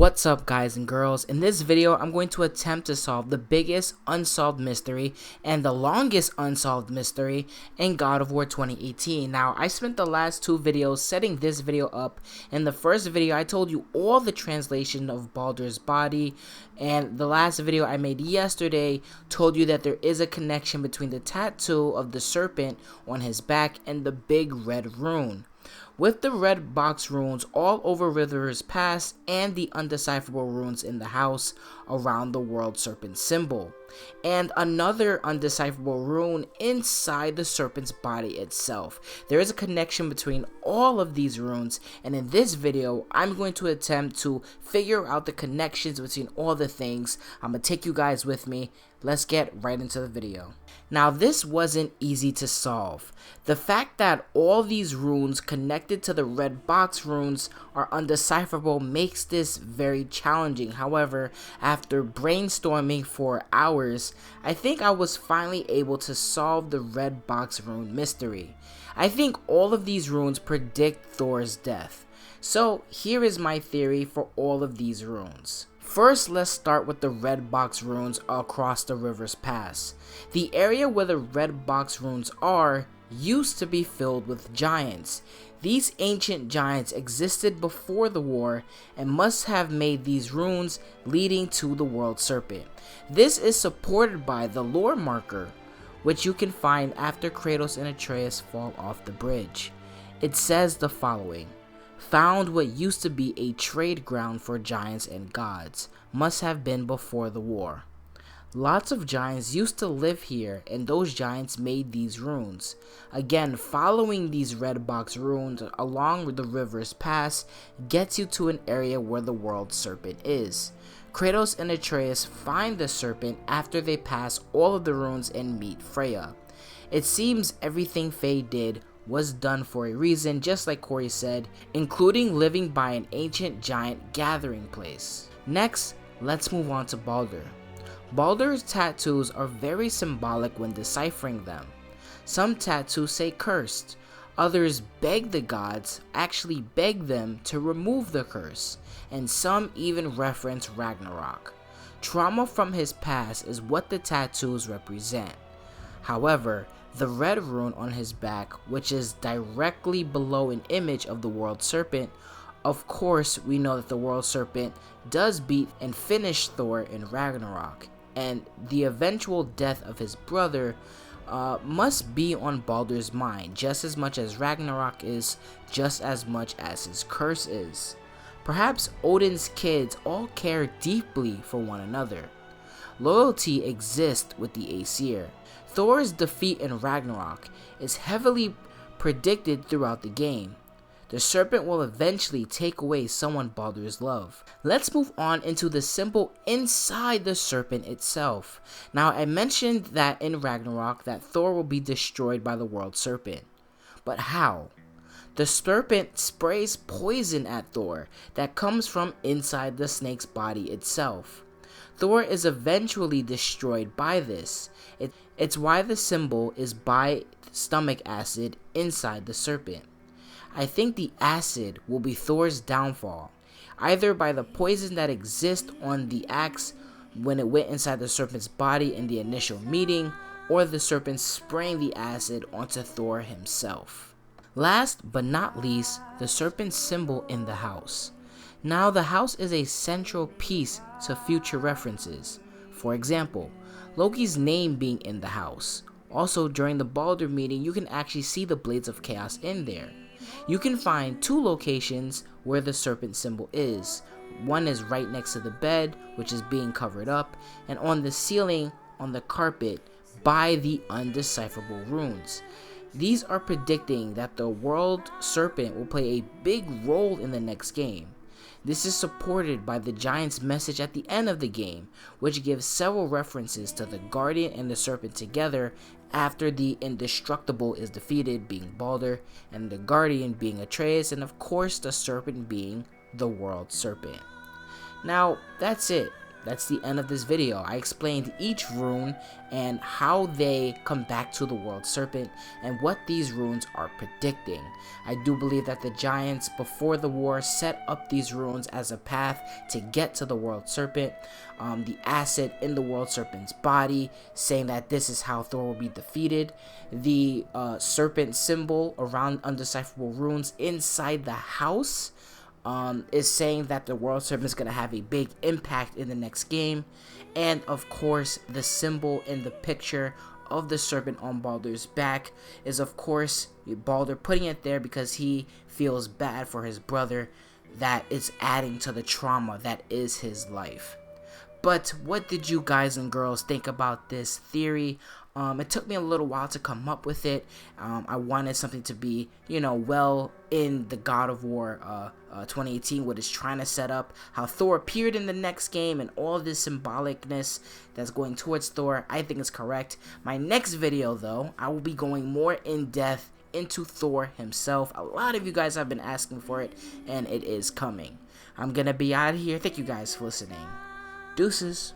What's up, guys and girls? In this video, I'm going to attempt to solve the biggest unsolved mystery and the longest unsolved mystery in God of War 2018. Now, I spent the last two videos setting this video up. In the first video, I told you all the translation of Baldur's body, and the last video I made yesterday told you that there is a connection between the tattoo of the serpent on his back and the big red rune. With the red box runes all over River's Pass and the undecipherable runes in the house around the world serpent symbol, and another undecipherable rune inside the serpent's body itself. There is a connection between all of these runes, and in this video I'm going to attempt to figure out the connections between all the things. I'm going to take you guys with me. Let's get right into the video. Now, this wasn't easy to solve. The fact that all these runes connected to the red box runes are undecipherable makes this very challenging. However, after brainstorming for hours, I think I was finally able to solve the red box rune mystery. I think all of these runes predict Thor's death. So here is my theory for all of these runes. First, let's start with the red box runes across the River's Pass. The area where the red box runes are used to be filled with giants. These ancient giants existed before the war and must have made these runes leading to the world serpent. This is supported by the lore marker, which you can find after Kratos and Atreus fall off the bridge. It says the following: found what used to be a trade ground for giants and gods, must have been before the war. Lots of giants used to live here, and those giants made these runes. Again, following these red box runes along the River's Pass gets you to an area where the world serpent is. Kratos and Atreus find the serpent after they pass all of the runes and meet Freya. It seems everything Faye did was done for a reason, just like Corey said, including living by an ancient giant gathering place. Next, let's move on to Baldur. Baldur's tattoos are very symbolic when deciphering them. Some tattoos say cursed, others beg the gods, actually beg them to remove the curse, and some even reference Ragnarok. Trauma from his past is what the tattoos represent. However, the red rune on his back, which is directly below an image of the world serpent, of course we know that the world serpent does beat and finish Thor in Ragnarok, and the eventual death of his brother must be on Baldur's mind just as much as Ragnarok is, just as much as his curse is. Perhaps Odin's kids all care deeply for one another. Loyalty exists with the Aesir. Thor's defeat in Ragnarok is heavily predicted throughout the game. The serpent will eventually take away someone Baldur's love. Let's move on into the symbol inside the serpent itself. Now, I mentioned that in Ragnarok that Thor will be destroyed by the world serpent. But how? The serpent sprays poison at Thor that comes from inside the snake's body itself. Thor is eventually destroyed by this. It's why the symbol is by stomach acid inside the serpent. I think the acid will be Thor's downfall, either by the poison that exists on the axe when it went inside the serpent's body in the initial meeting, or the serpent spraying the acid onto Thor himself. Last but not least, the serpent symbol in the house. Now, the house is a central piece to future references. For example, Loki's name being in the house. Also, during the Baldur meeting, you can actually see the Blades of Chaos in there. You can find two locations where the serpent symbol is. One is right next to the bed, which is being covered up, and on the ceiling on the carpet by the undecipherable runes. These are predicting that the world serpent will play a big role in the next game. This is supported by the giant's message at the end of the game, which gives several references to the Guardian and the Serpent together after the Indestructible is defeated, being Baldur, and the Guardian being Atreus, and of course the Serpent being the World Serpent. Now, that's it. that's the end of this video. I explained each rune and how they come back to the World Serpent and what these runes are predicting. I do believe that the giants before the war set up these runes as a path to get to the World Serpent. The acid in the World Serpent's body saying that this is how Thor will be defeated. The serpent symbol around undecipherable runes inside the house is saying that the World Serpent is going to have a big impact in the next game. And of course, the symbol in the picture of the serpent on Baldur's back is of course Baldur putting it there because he feels bad for his brother, that is adding to the trauma that is his life. But what did you guys and girls think about this theory? It took me a little while to come up with it. I wanted something to be, well in the God of War 2018, what it's trying to set up, how Thor appeared in the next game, and all this symbolicness that's going towards Thor. I think is correct. My next video, though, I will be going more in depth into Thor himself. A lot of you guys have been asking for it, and it is coming. I'm gonna be out of here. Thank you guys for listening. Deuces.